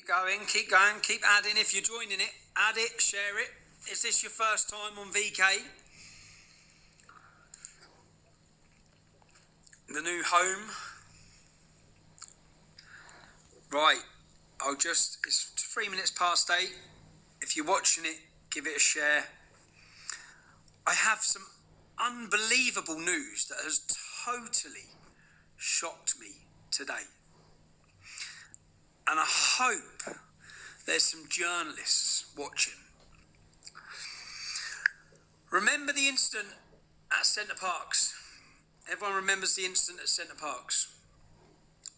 Keep going, keep adding. If you're joining it, add it, share it. Is this your first time on VK? The new home. Right, it's 3 minutes past 8. If you're watching it, give it a share. I have some unbelievable news that has totally shocked me today. And I hope there's some journalists watching. Remember the incident at Center Parcs? Everyone remembers the incident at Center Parcs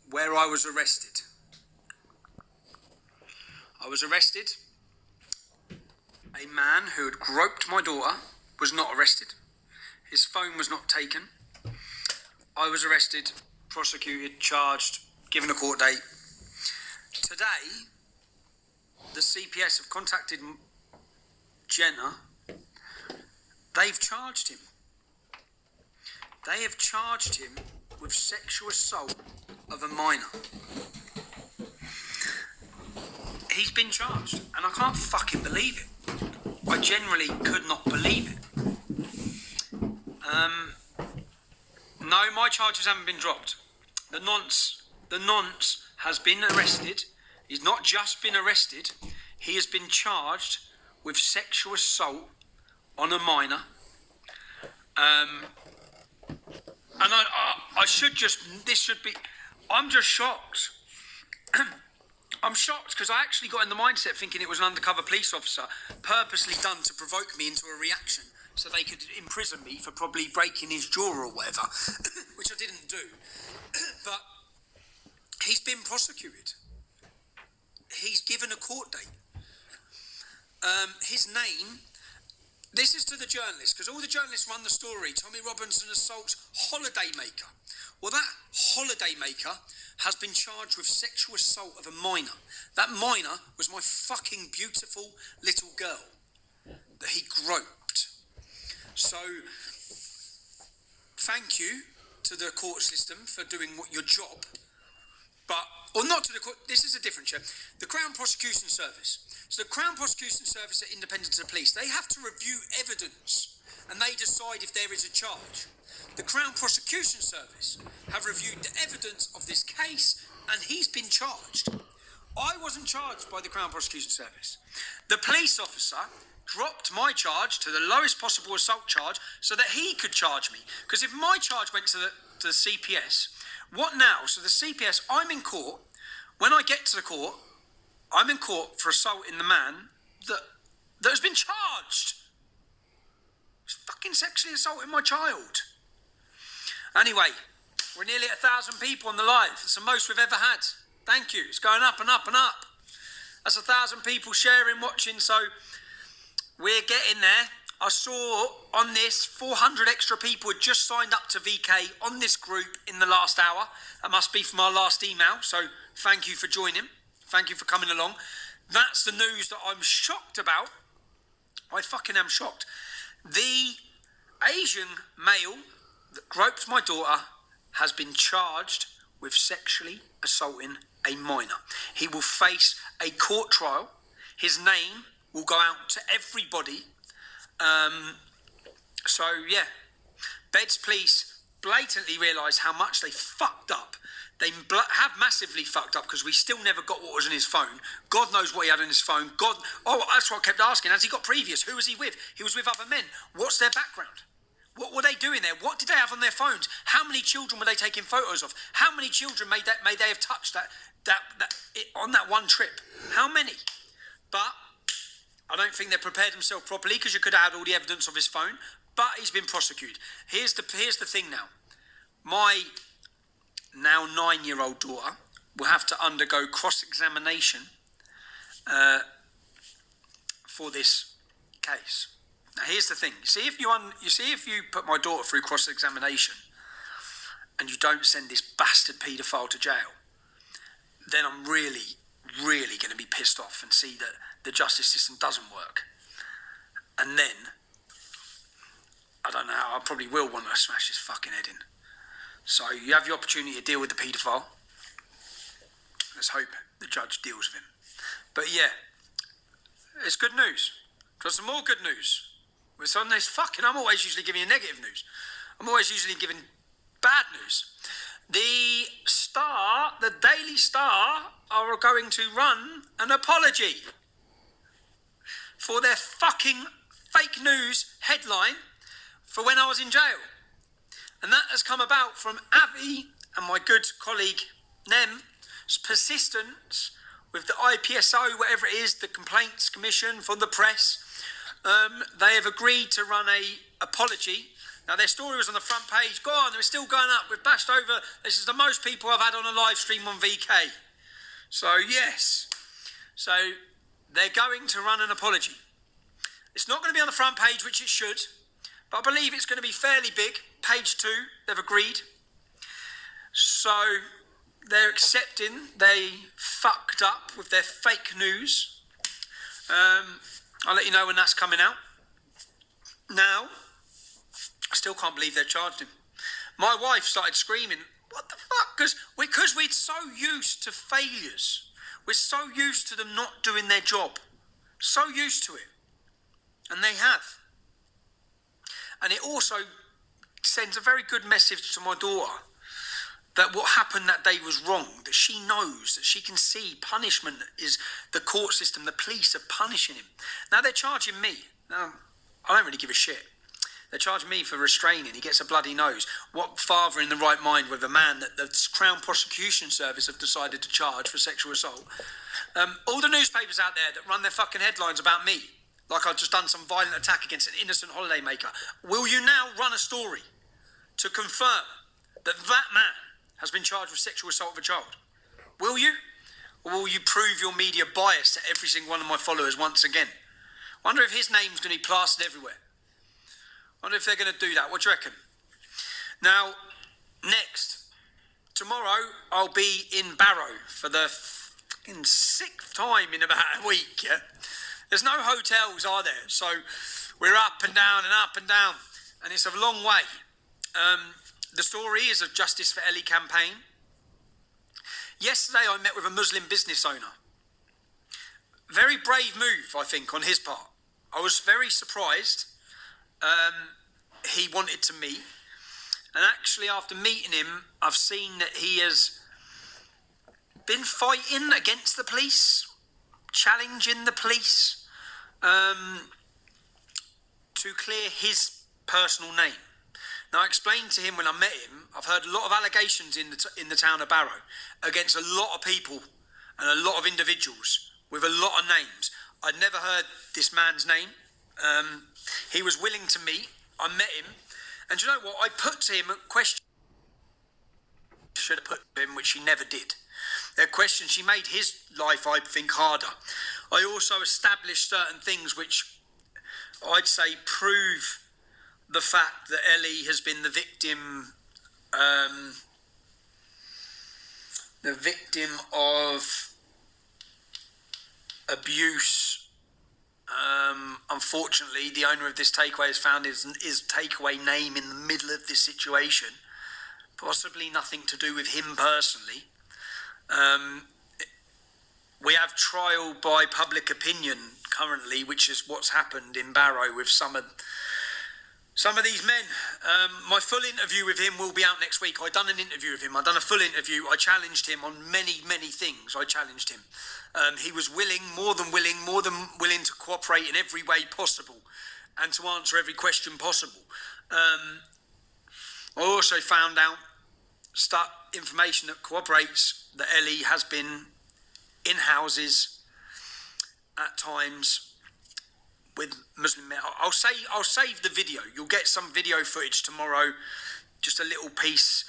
where I was arrested. I was arrested. A man who had groped my daughter was not arrested. His phone was not taken. I was arrested, prosecuted, charged, given a court date. Today, the CPS have contacted Jenna. They've charged him. They have charged him with sexual assault of a minor. He's been charged, and I can't fucking believe it. I generally could not believe it. No, my charges haven't been dropped. The nonce has been arrested. He's not just been arrested. He has been charged with sexual assault on a minor. And I'm just shocked. I'm shocked because I actually got in the mindset thinking it was an undercover police officer purposely done to provoke me into a reaction so they could imprison me for probably breaking his jaw or whatever, which I didn't do. But he's been prosecuted. He's given a court date. His name, this is to the journalists, because all the journalists run the story. Tommy Robinson assaults holidaymaker. Well, that holidaymaker has been charged with sexual assault of a minor. That minor was my fucking beautiful little girl that he groped. So, thank you to the court system for doing your job. Or not to the court, this is a different show. The Crown Prosecution Service. So the Crown Prosecution Service are independent of the police. They have to review evidence and they decide if there is a charge. The Crown Prosecution Service have reviewed the evidence of this case and he's been charged. I wasn't charged by the Crown Prosecution Service. The police officer dropped my charge to the lowest possible assault charge so that he could charge me. Because if my charge went to the CPS, what now? So the CPS, I'm in court. When I get to the court, I'm in court for assaulting the man that has been charged. He's fucking sexually assaulting my child. Anyway, we're nearly at 1,000 people on the live. It's the most we've ever had. Thank you. It's going up and up and up. That's 1,000 people sharing, watching. So we're getting there. I saw on this 400 extra people had just signed up to VK on this group in the last hour. That must be from our last email. So thank you for joining. Thank you for coming along. That's the news that I'm shocked about. I fucking am shocked. The Asian male that groped my daughter has been charged with sexually assaulting a minor. He will face a court trial. His name will go out to everybody. So yeah, Beds Police blatantly realise how much they fucked up. They have massively fucked up because we still never got what was in his phone. God knows what he had in his phone. That's what I kept asking. Has he got previous? Who was he with? He was with other men. What's their background? What were they doing there? What did they have on their phones? How many children were they taking photos of? How many children may they have touched on that one trip? How many? But I don't think they prepared themselves properly because you could have had all the evidence of his phone. But he's been prosecuted. Here's the thing now. My now 9-year-old daughter will have to undergo cross-examination for this case. Now here's the thing. You see if you put my daughter through cross-examination and you don't send this bastard paedophile to jail, then I'm really going to be pissed off and see that the justice system doesn't work. And then I don't know, I probably will want to smash his fucking head in. So you have the opportunity to deal with the paedophile. Let's hope the judge deals with him. But yeah, it's good news. Got some more good news. It's on this I'm always usually giving you negative news. I'm always usually giving bad news. The Daily Star are going to run an apology for their fucking fake news headline for when I was in jail. And that has come about from Avi and my good colleague Nem's persistence with the IPSO, whatever it is, the Complaints Commission for the Press. They have agreed to run a apology. Now, their story was on the front page. Go on, they're still going up. We've bashed over. This is the most people I've had on a live stream on VK. So, yes. So, they're going to run an apology. It's not going to be on the front page, which it should. But I believe it's going to be fairly big. Page 2, they've agreed. So, they're accepting they fucked up with their fake news. I'll let you know when that's coming out. Now, I still can't believe they charged him. My wife started screaming, what the fuck? Because we're so used to failures. We're so used to them not doing their job. So used to it. And they have. And it also sends a very good message to my daughter that what happened that day was wrong, that she knows, that she can see punishment is the court system, the police are punishing him. Now they're charging me. Now, I don't really give a shit. They're charging me for restraining. He gets a bloody nose. What father in the right mind with a man that the Crown Prosecution Service have decided to charge for sexual assault? All the newspapers out there that run their fucking headlines about me, like I've just done some violent attack against an innocent holidaymaker, will you now run a story to confirm that that man has been charged with sexual assault of a child? Will you? Or will you prove your media bias to every single one of my followers once again? I wonder if his name's going to be plastered everywhere. I wonder if they're going to do that. What do you reckon? Now, next, tomorrow I'll be in Barrow for the fucking 6th time in about a week, yeah? There's no hotels, are there? So we're up and down and up and down, and it's a long way. The story is of Justice for Ellie campaign. Yesterday I met with a Muslim business owner. Very brave move, I think, on his part. I was very surprised. He wanted to meet. And actually, after meeting him, I've seen that he has been fighting against the police, challenging the police, to clear his personal name. Now, I explained to him when I met him, I've heard a lot of allegations in the town of Barrow against a lot of people and a lot of individuals with a lot of names. I'd never heard this man's name. He was willing to meet. I met him. And do you know what? I put to him a question I should have put to him, which he never did. A question, she made his life, I think, harder. I also established certain things which I'd say prove the fact that Ellie has been the victim of abuse. Unfortunately, the owner of this takeaway has found his takeaway name in the middle of this situation. Possibly nothing to do with him personally. We have trial by public opinion currently, which is what's happened in Barrow with some of these men. My full interview with him will be out next week. I've done an interview with him. I've done a full interview. I challenged him on many, many things. I challenged him. He was more than willing to cooperate in every way possible and to answer every question possible. I also found out information that corroborates that Ellie has been in houses at times with Muslim men. I'll save the video. You'll get some video footage tomorrow, just a little piece.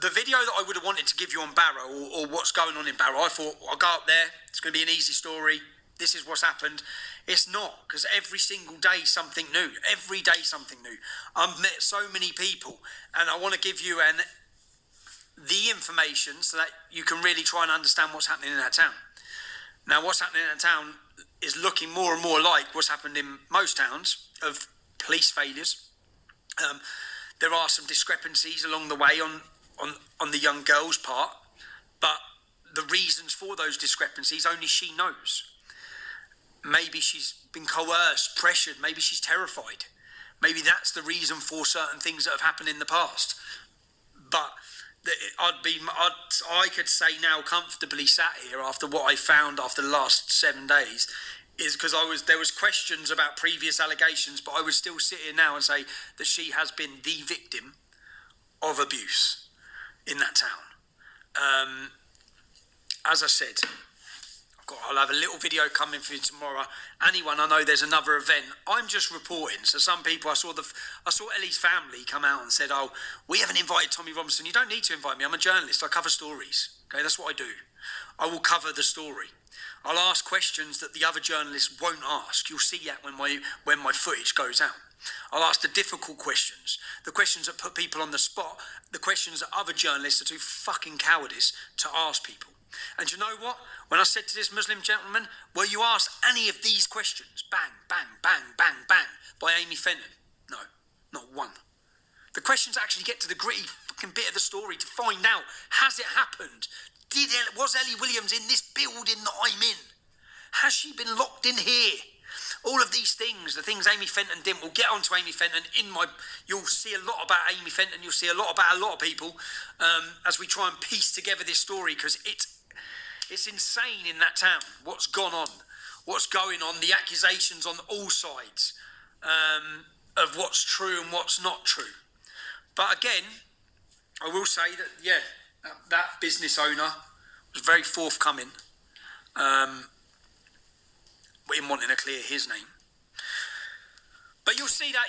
The video that I would have wanted to give you on Barrow or what's going on in Barrow, I thought, I'll go up there, it's going to be an easy story, this is what's happened. It's not, because every single day something new. Every day something new. I've met so many people, and I want to give you the information so that you can really try and understand what's happening in that town. Now, what's happening in that town is looking more and more like what's happened in most towns of police failures. There are some discrepancies along the way on the young girl's part, but the reasons for those discrepancies, only she knows. Maybe she's been coerced, pressured, maybe she's terrified. Maybe that's the reason for certain things that have happened in the past. But I could say now comfortably sat here after what I found after the last 7 days, is because there was questions about previous allegations, but I would still sit here now and say that she has been the victim of abuse in that town. As I said, I'll have a little video coming for you tomorrow. Anyone, I know there's another event. I'm just reporting. So some people, I saw Ellie's family come out and said, "Oh, we haven't invited Tommy Robinson." You don't need to invite me. I'm a journalist. I cover stories. Okay, that's what I do. I will cover the story. I'll ask questions that the other journalists won't ask. You'll see that when my footage goes out. I'll ask the difficult questions, the questions that put people on the spot, the questions that other journalists are too fucking cowardice to ask people. And you know what? When I said to this Muslim gentleman, "Were you asked any of these questions?" Bang, bang, bang, bang, bang, by Amy Fenton. No, not one. The questions actually get to the gritty fucking bit of the story to find out, has it happened? Was Ellie Williams in this building that I'm in? Has she been locked in here? All of these things, the things Amy Fenton did, we'll get on to Amy Fenton. You'll see a lot about Amy Fenton, you'll see a lot about a lot of people as we try and piece together this story, because it's insane in that town, what's gone on, what's going on, the accusations on all sides of what's true and what's not true. But again, I will say that, that business owner was very forthcoming in wanting to clear his name. But you'll see that,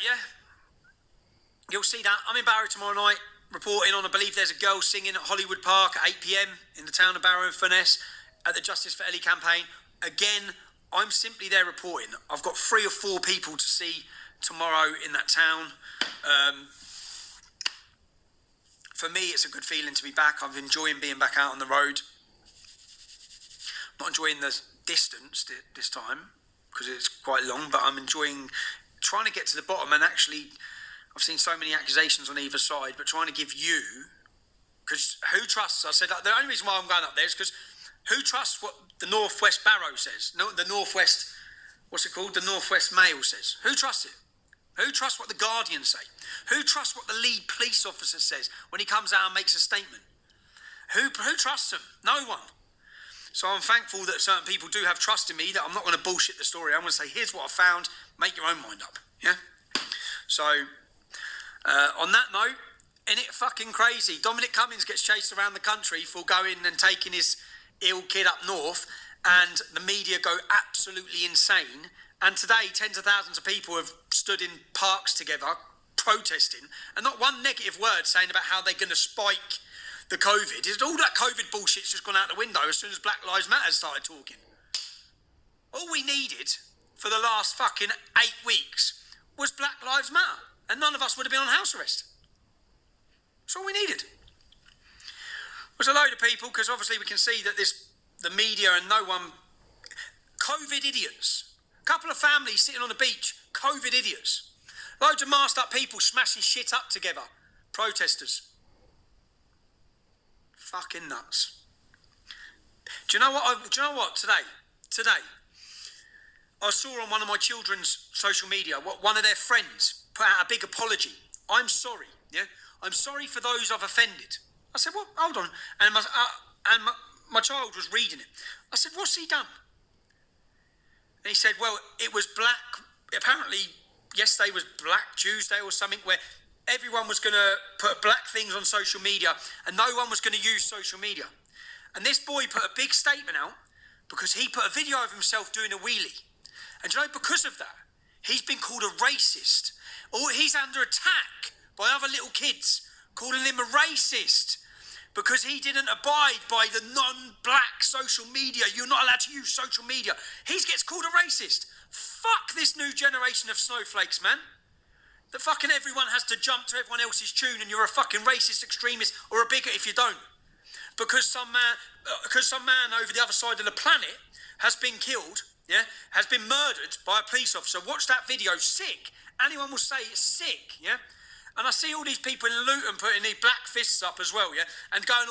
You'll see that. I'm in Barrow tomorrow night, reporting on, I believe there's a girl singing at Hollywood Park at 8 p.m. in the town of Barrow and Furness at the Justice for Ellie campaign. Again, I'm simply there reporting. I've got 3 or 4 people to see tomorrow in that town. For me, it's a good feeling to be back. I'm enjoying being back out on the road. Not enjoying the distance this time because it's quite long, but I'm enjoying trying to get to the bottom. And actually, I've seen so many accusations on either side, but trying to give you, because who trusts? I said the only reason why I'm going up there is because who trusts what the Northwest Barrow says? No, the Northwest, what's it called? The Northwest Mail says. Who trusts it? Who trusts what the Guardian say? Who trusts what the lead police officer says when he comes out and makes a statement? Who trusts them? No one. So I'm thankful that certain people do have trust in me, that I'm not going to bullshit the story. I'm going to say, here's what I found, make your own mind up. Yeah? So, on that note, isn't it fucking crazy? Dominic Cummings gets chased around the country for going and taking his ill kid up north, and the media go absolutely insane. And today, tens of thousands of people have stood in parks together, protesting, and not one negative word saying about how they're going to spike the COVID. All that COVID bullshit's just gone out the window as soon as Black Lives Matter started talking. All we needed for the last fucking 8 weeks was Black Lives Matter, and none of us would have been on house arrest. That's all we needed. There's a load of people, because obviously we can see that the media and no one... COVID idiots. A couple of families sitting on the beach. COVID idiots. Loads of masked up people smashing shit up together. Protesters. Fucking nuts. Do you know what? Today, I saw on one of my children's social media what one of their friends put out a big apology. I'm sorry. Yeah, I'm sorry for those I've offended. I said, well, hold on. And my child was reading it. I said, what's he done? And he said, well, it was apparently yesterday was Black Tuesday or something, where everyone was going to put black things on social media and no one was going to use social media. And this boy put a big statement out because he put a video of himself doing a wheelie. And you know, because of that, he's been called a racist. Or he's under attack by other little kids calling him a racist because he didn't abide by the non-black social media. You're not allowed to use social media. He gets called a racist. Fuck this new generation of snowflakes, man. That fucking everyone has to jump to everyone else's tune and you're a fucking racist extremist or a bigot if you don't. Because some man over the other side of the planet has been killed, yeah, has been murdered by a police officer. Watch that video, sick. Anyone will say it's sick, yeah? And I see all these people in Luton putting these black fists up as well, yeah, and going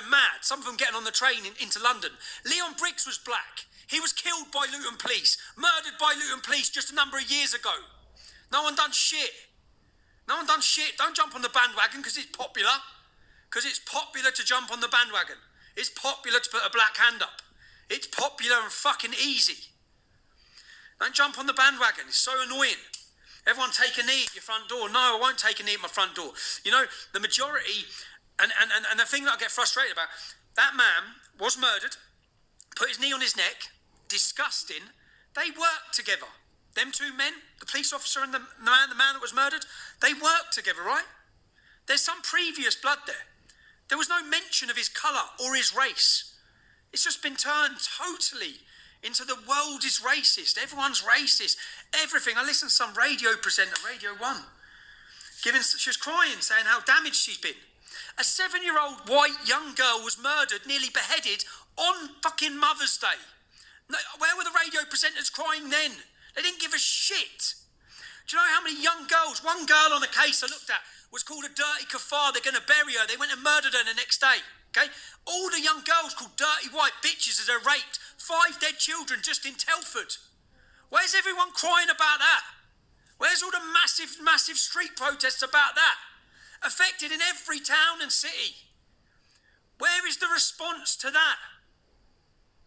mad. Some of them getting on the train into London. Leon Briggs was black. He was killed by Luton police, murdered by Luton police just a number of years ago. No one done shit. No one done shit. Don't jump on the bandwagon because it's popular. Because it's popular to jump on the bandwagon. It's popular to put a black hand up. It's popular and fucking easy. Don't jump on the bandwagon. It's so annoying. Everyone take a knee at your front door. No, I won't take a knee at my front door. You know, the majority, and the thing that I get frustrated about, that man was murdered, put his knee on his neck, disgusting. They worked together. Them two men, the police officer and the man that was murdered, they worked together, right? There's some previous blood there. There was no mention of his colour or his race. It's just been turned totally into the world is racist. Everyone's racist. Everything. I listened to some radio presenter, Radio 1, she was crying, saying how damaged she's been. A 7-year-old white young girl was murdered, nearly beheaded, on fucking Mother's Day. No, where were the radio presenters crying then? They didn't give a shit. Do you know how many young girls, one girl on a case I looked at, was called a dirty kafar, they're going to bury her. They went and murdered her the next day, okay? All the young girls called dirty white bitches as they're raped. 5 dead children just in Telford. Where's everyone crying about that? Where's all the massive street protests about that? Affected in every town and city. Where is the response to that?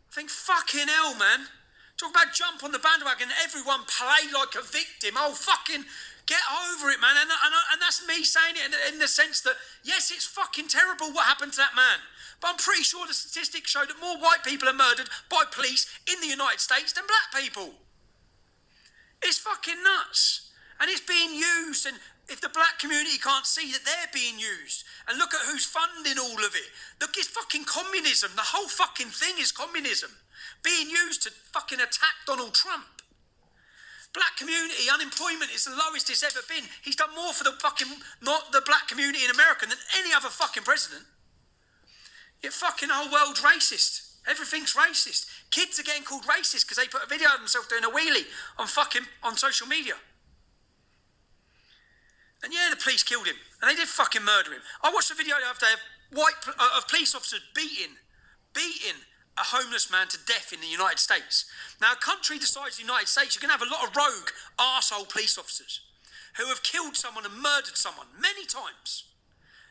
I think, fucking hell, man. Talk about jump on the bandwagon, everyone play like a victim. Oh, fucking get over it, man. And that's me saying it in the sense that, yes, it's fucking terrible what happened to that man. But I'm pretty sure the statistics show that more white people are murdered by police in the United States than black people. It's fucking nuts. And it's being used, and if the black community can't see that they're being used, and look at who's funding all of it. Look, it's fucking communism. The whole fucking thing is communism. Being used to fucking attack Donald Trump. Black community unemployment is the lowest it's ever been. He's done more for the fucking, not the black community in America than any other fucking president. Yet fucking the whole world's racist. Everything's racist. Kids are getting called racist because they put a video of themselves doing a wheelie on social media. And yeah, the police killed him. And they did fucking murder him. I watched a video the other day of police officers beating a homeless man to death in the United States. Now, a country the size of the United States, you're going to have a lot of rogue, arsehole police officers who have killed someone and murdered someone many times.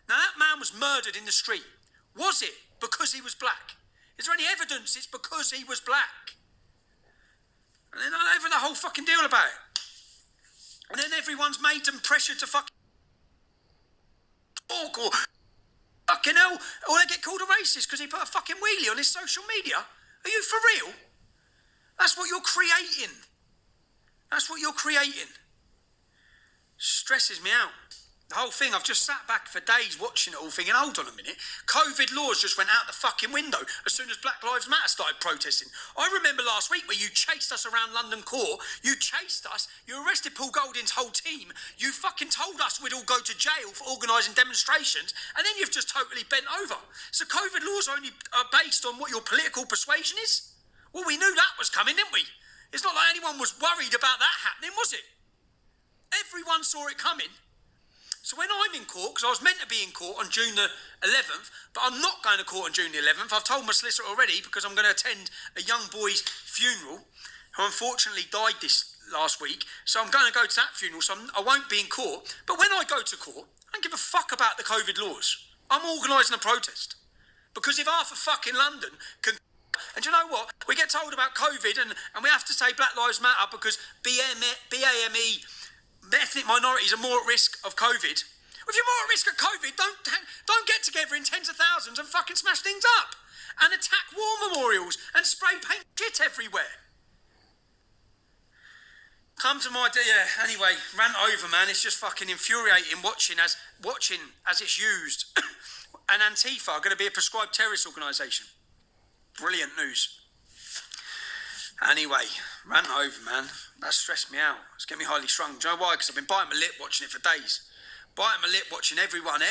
Now, that man was murdered in the street. Was it because he was black? Is there any evidence it's because he was black? And then over the whole fucking deal about it. And then everyone's made them pressured to fucking talk or fucking hell, or they get called a racist because he put a fucking wheelie on his social media. Are you for real? That's what you're creating. That's what you're creating. Stresses me out. The whole thing, I've just sat back for days watching it all thinking, hold on a minute, COVID laws just went out the fucking window as soon as Black Lives Matter started protesting. I remember last week where you chased us around London Court, you chased us, you arrested Paul Golding's whole team, you fucking told us we'd all go to jail for organising demonstrations, and then you've just totally bent over. So COVID laws only are based on what your political persuasion is? Well, we knew that was coming, didn't we? It's not like anyone was worried about that happening, was it? Everyone saw it coming. So when I'm in court, because I was meant to be in court on June the 11th, but I'm not going to court on June the 11th. I've told my solicitor already because I'm going to attend a young boy's funeral who unfortunately died this last week. So I'm going to go to that funeral, so I won't be in court. But when I go to court, I don't give a fuck about the COVID laws. I'm organising a protest. Because if half of fucking London can... And do you know what? We get told about COVID and we have to say Black Lives Matter because BAME, ethnic minorities are more at risk of COVID. Well, if you're more at risk of COVID, don't get together in tens of thousands and fucking smash things up and attack war memorials and spray paint shit everywhere. Come to my anyway, rant over, man. It's just fucking infuriating watching as it's used. And Antifa are going to be a prescribed terrorist organisation. Brilliant news. Anyway, rant over, man. That stressed me out. It's getting me highly strung. Do you know why? Because I've been biting my lip watching it for days. Biting my lip watching everyone.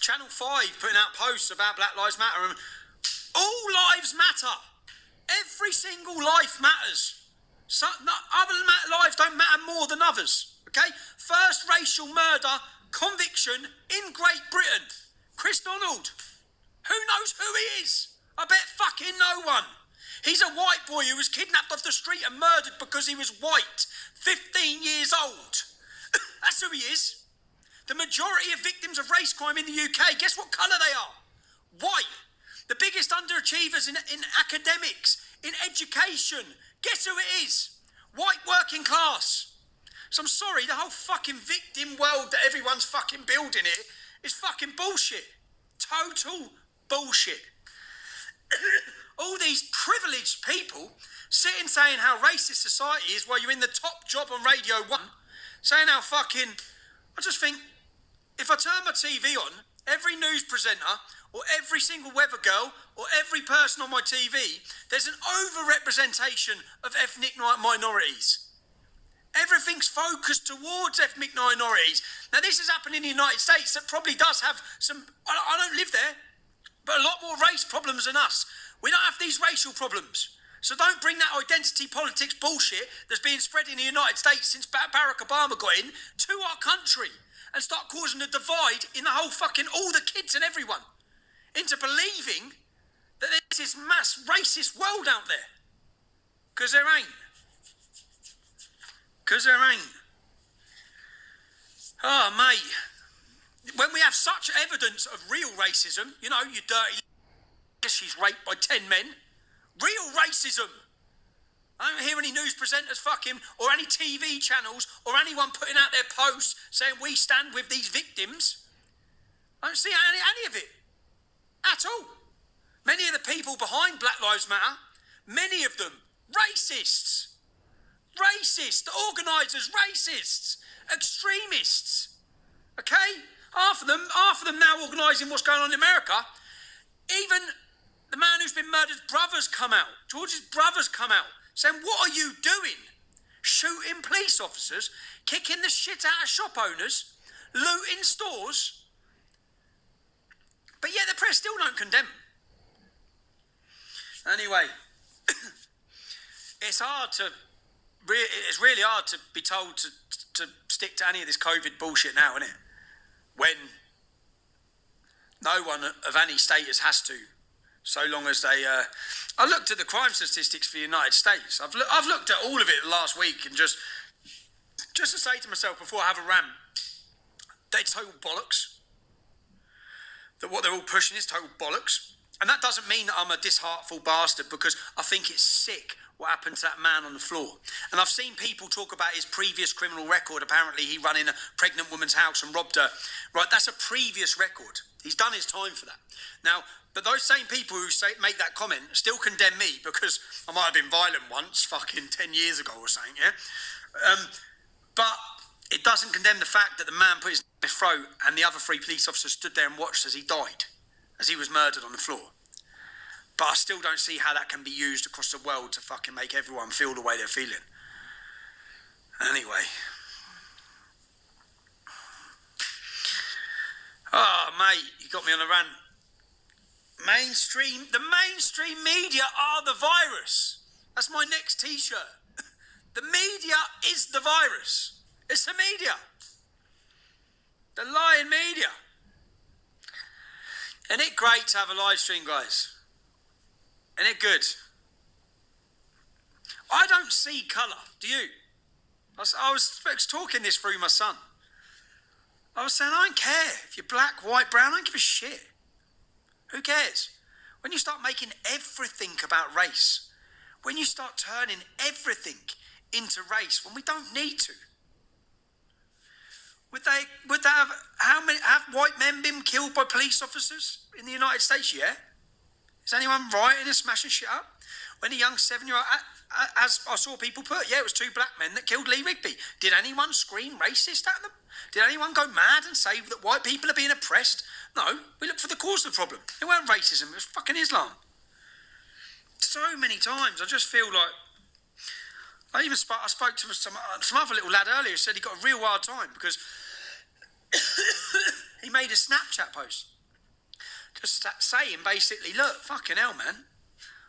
Channel 5 putting out posts about Black Lives Matter. And all lives matter. Every single life matters. Other lives don't matter more than others. Okay? First racial murder conviction in Great Britain. Chris Donald. Who knows who he is? I bet fucking no one. He's a white boy who was kidnapped off the street and murdered because he was white. 15 years old. That's who he is. The majority of victims of race crime in the UK, guess what colour they are? White. The biggest underachievers in academics, in education. Guess who it is? White working class. So I'm sorry, the whole fucking victim world that everyone's fucking building here is fucking bullshit. Total bullshit. All these privileged people sitting saying how racist society is while you're in the top job on Radio 1, saying how fucking... I just think, if I turn my TV on, every news presenter or every single weather girl or every person on my TV, there's an over-representation of ethnic minorities. Everything's focused towards ethnic minorities. Now, this has happened in the United States. That probably does have some... I don't live there, but a lot more race problems than us. We don't have these racial problems. So don't bring that identity politics bullshit that's being spread in the United States since Barack Obama got in to our country and start causing a divide in the whole fucking, all the kids and everyone, into believing that there's this mass racist world out there. Because there ain't. Because there ain't. Oh, mate. When we have such evidence of real racism, you know, you dirty... she's raped by 10 men. Real racism. I don't hear any news presenters fucking, or any TV channels, or anyone putting out their posts saying we stand with these victims. I don't see any of it. At all. Many of the people behind Black Lives Matter, many of them, racists. Racists. The organisers, racists. Extremists. Okay? Half of them now organising what's going on in America. Even the man who's been murdered's brothers come out. George's brothers come out saying, what are you doing? Shooting police officers, kicking the shit out of shop owners, looting stores. But yet the press still don't condemn. Anyway, it's really hard to be told to stick to any of this COVID bullshit now, isn't it? When no one of any status has to, so long as they... I looked at the crime statistics for the United States. I've looked at all of it last week, and just to say to myself before I have a rant, they're total bollocks. That what they're all pushing is total bollocks. And that doesn't mean that I'm a disheartful bastard, because I think it's sick what happened to that man on the floor. And I've seen people talk about his previous criminal record. Apparently he ran in a pregnant woman's house and robbed her. Right, that's a previous record. He's done his time for that. Now, but those same people who make that comment still condemn me because I might have been violent once, fucking 10 years ago or something, yeah? But it doesn't condemn the fact that the man put his throat and the other 3 police officers stood there and watched as he died, as he was murdered on the floor. But I still don't see how that can be used across the world to fucking make everyone feel the way they're feeling. Anyway. Oh, mate, you got me on a rant. The mainstream media are the virus. That's my next t-shirt. The media is the virus. It's the media. The lying media. Isn't it great to have a live stream, guys? Isn't it good? I don't see colour, do you? I was talking this through my son. I was saying, I don't care if you're black, white, brown, I don't give a shit. Who cares? When you start making everything about race, when you start turning everything into race, when we don't need to. Would they have white men been killed by police officers in the United States? Yeah. Is anyone rioting and smashing shit up? When a young 7-year-old, as I saw people put, yeah, it was 2 black men that killed Lee Rigby. Did anyone scream racist at them? Did anyone go mad and say that white people are being oppressed? No, we looked for the cause of the problem. It weren't racism, it was fucking Islam. So many times, I just feel like... I spoke to some other little lad earlier who said he got a real hard time because he made a Snapchat post. Just saying, basically, look, fucking hell, man.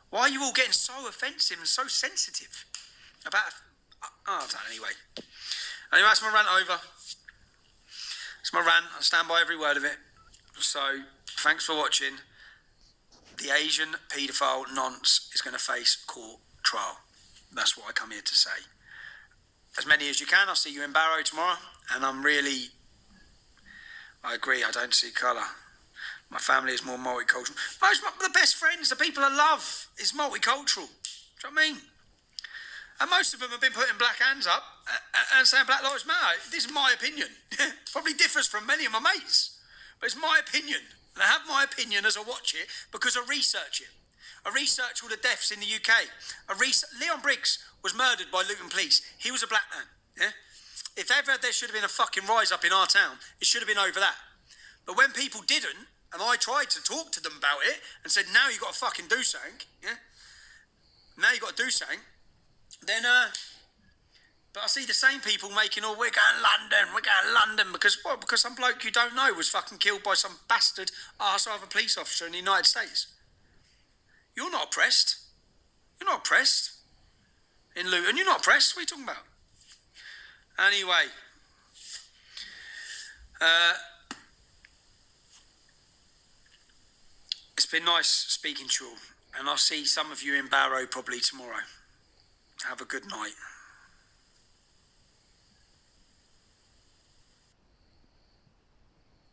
Why are you all getting so offensive and so sensitive about... Oh, I don't know, anyway. Anyway, that's my rant over. It's my rant. I stand by every word of it. So, thanks for watching. The Asian paedophile nonce is going to face court trial. That's what I come here to say. As many as you can. I'll see you in Barrow tomorrow. And I agree, I don't see colour. My family is more multicultural. The best friends, the people I love, is multicultural. Do you know what I mean? And most of them have been putting black hands up and saying Black Lives Matter. This is my opinion. Probably differs from many of my mates. But it's my opinion. And I have my opinion as I watch it because I research it. I research all the deaths in the UK. Leon Briggs was murdered by Luton police. He was a black man. Yeah? If ever there should have been a fucking rise up in our town, it should have been over that. But when people didn't, and I tried to talk to them about it and said, now you've got to fucking do something, yeah? Now you've got to do something, then, but I see the same people making, we're going London, because what? Because some bloke you don't know was fucking killed by some bastard arsehole of a police officer in the United States. You're not oppressed. You're not oppressed. In Luton, you're not oppressed. What are you talking about? Anyway, it's been nice speaking to you all, and I'll see some of you in Barrow probably tomorrow. Have a good night.